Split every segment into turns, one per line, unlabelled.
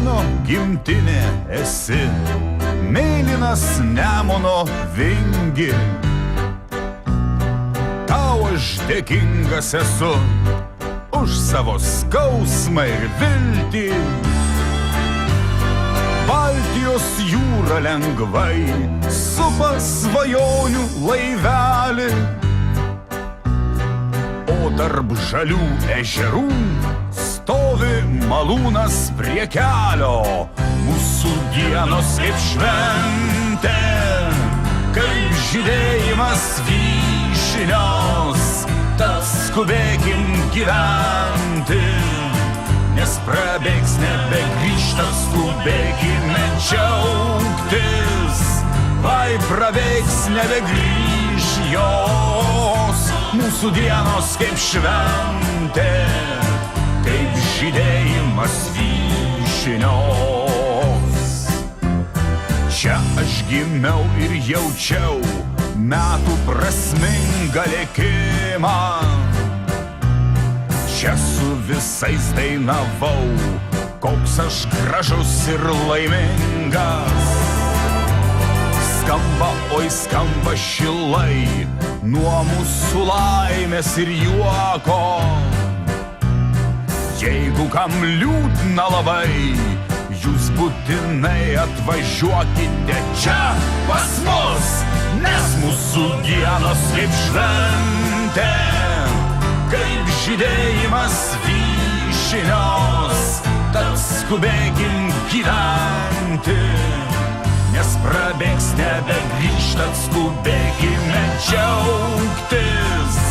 mano gimtinė esi, mėlynas Nemuno vingi. Tau aš dėkingas esu už savo skausmą ir viltį. Baltijos jūra lengvai supa svajonių laivelį, o tarp žalių ežerų stovi malūnas prie kelio. Mūsų dienos kaip šventė, kaip žydėjimas vyšnios, tad skubėkim gyventi, nes prabėgs nebegrįžta, skubėkime džiaugtis, vai prabėgs nebegrįž jos. Mūsų dienos kaip šventė, kaip žydėjimas vyšnios. Čia aš gimiau ir jaučiau metų prasmingą lėkimą. Čia su visais dainavau, koks aš gražus ir laimingas. Skamba, oi skamba šilai nuo mūsų laimės ir juoko. Jeigu kam liūdna labai, jūs būtinai atvažiuokite čia pas mus, nes mūsų dienos kaip šventė, kaip žydėjimas vyšnios, tad skubėkim gyventi, nes prabėgs nebegrįžta, skubėkime džiaugtis,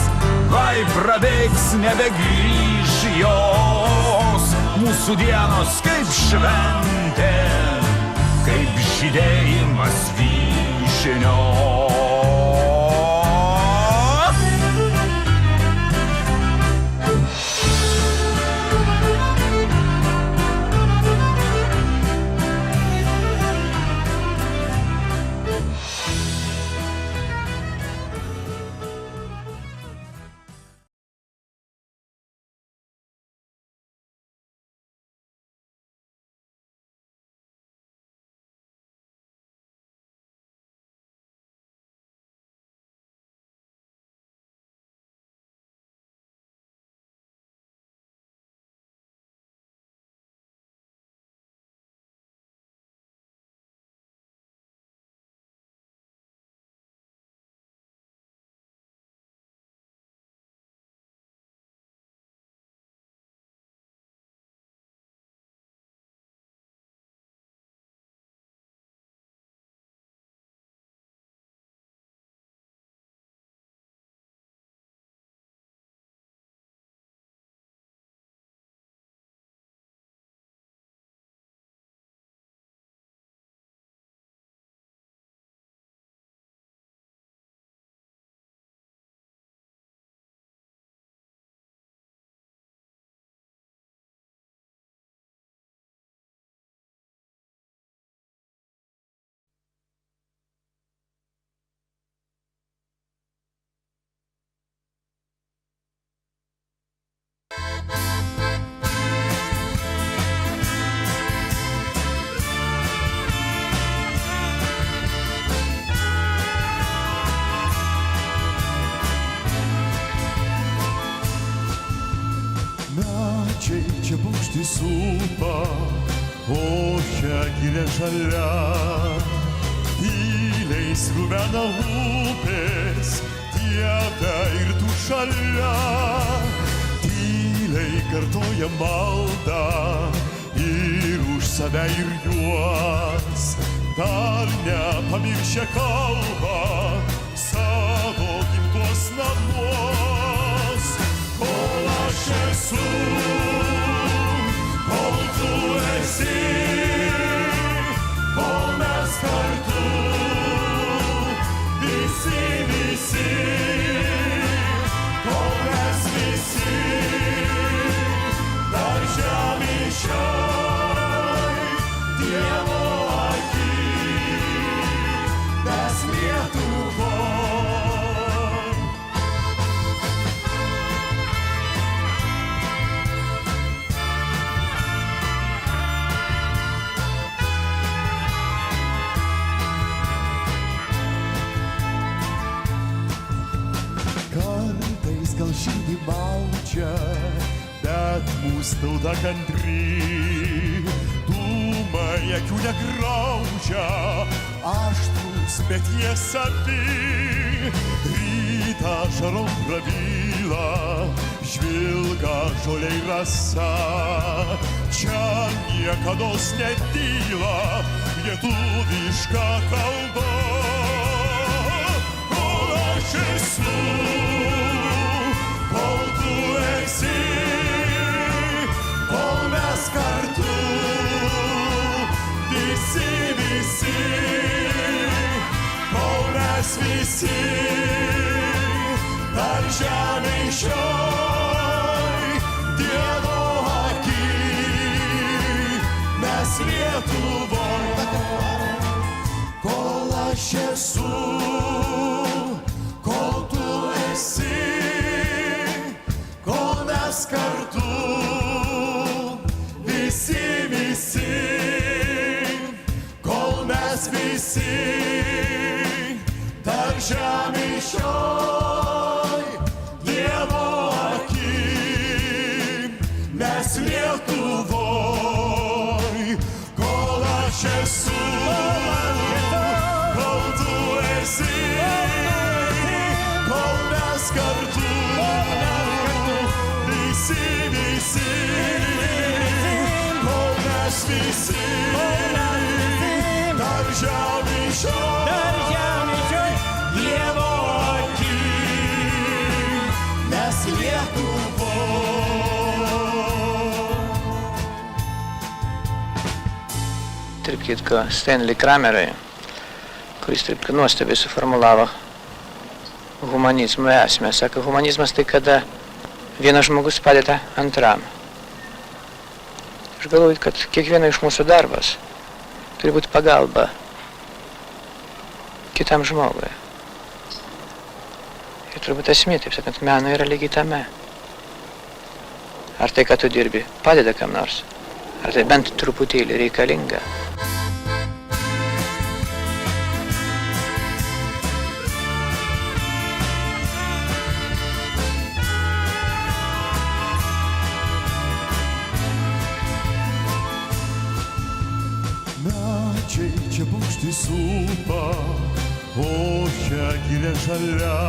vai prabėgs nebegrįž jos. Mūsų dienos kaip šventė, kaip žydėjimas vyšnios.
Čia paukštį supa, o šią gilę žalia, tyliai sruvena upės, tieka ir tu šalia, tyliai kartoja maldą ir už save ir juos, dar nepamiršę kalbą savo gimtuos namus. Kol aš esu, kol tu esi, kol mes kartu, visi, kol mes visi, dar žemė šioj, Dievo aky, mes Lietuvoj. gal širdį baudžia, bet mūsų tauta kantri. Dūmai akių negraužia, aštrus, bet jie savi. Rytą žarom prabyla, žvilga žoliai rasa. Čia niekados netyla lietuviška kalba. Kol aš esu, kol tu esi, kol mes kartu, visi, kol mes visi, dar žemėj šioj, Dievo aky, mes Lietuvoj. Kol aš esu, kol tu esi, kol mes kartu, visi, kol mes visi, dar žemėj šioj, Dievo aky, mes Lietuvoj. Kol aš esu, kol tu esi, kol mes kartu, visi, kol mes visi, dar žemėj šioj, Dievo aky, mes Lietuvoj.
Tarp kitko, Stanley Kramerai, kuris taip nuostabiai suformulavo humanizmo esmę. Sako, humanizmas tai kada vienas žmogus padeda antram. Aš galvoju, kad kiekvieno iš mūsų darbas turi būti pagalba kitam žmogui. Ir turbūt esmė, taip sakant, meno yra lygiai tame. Ar tai, ką tu dirbi, padeda kam nors? Ar tai bent truputėlį reikalinga?
Medžiai čia paukštį supa, o šią gilę žalia.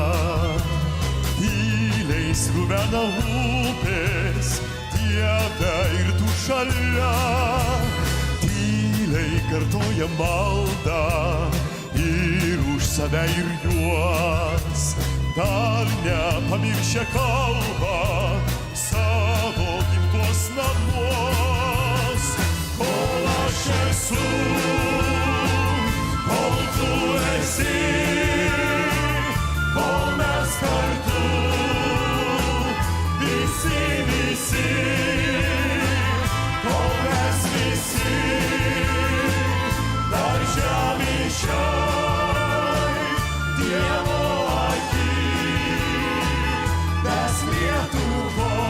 Tyliai sruvena upės, Dieve ir tu šalia. Tyliai kartoja maldą ir už save ir juos. Dar nepamiršę kalbą savo gimtuos namuos. Kol aš esu, kol tu esi, kol mes kartu, visi, kol mes visi, dar žemėj šioj, Dievo aky, mes Lietuvoj.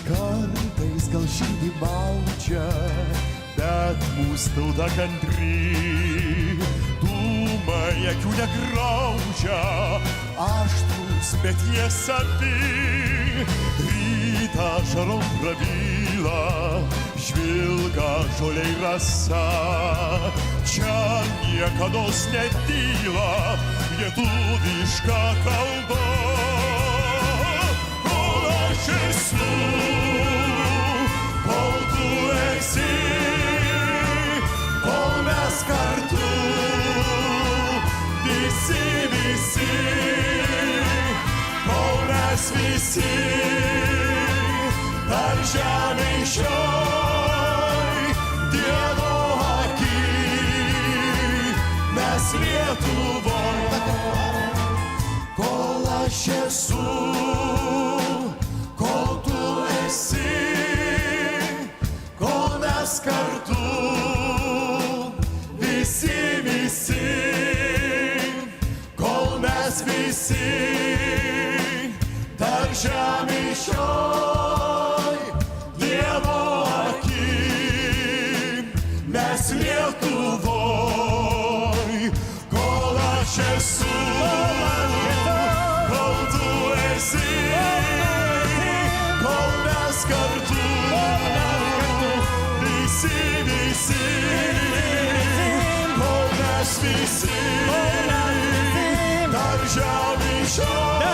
Kartais gal širdį baudžia, bet mūsų tauta kantri. Dūmai akių negraužia, aštrus, bet jie savi. Rytą žarom prabyla, žvilga žoliai rasa. Čia niekados netyla lietuviška kalba. Kol aš esu, kol tu esi, kol mes kartu, visi, kol mes visi, dar žemėj šioj, Dievo aky, mes Lietuvoj. Kol aš esu, kol tu esi, kol mes kartu, visi, kol mes visi, dar žemė šioj Dievo akim, mes Lietuvoj, kol aš esu, kol tu esi, kol mes kartu, visi, kol mes visi, dar žemė šioj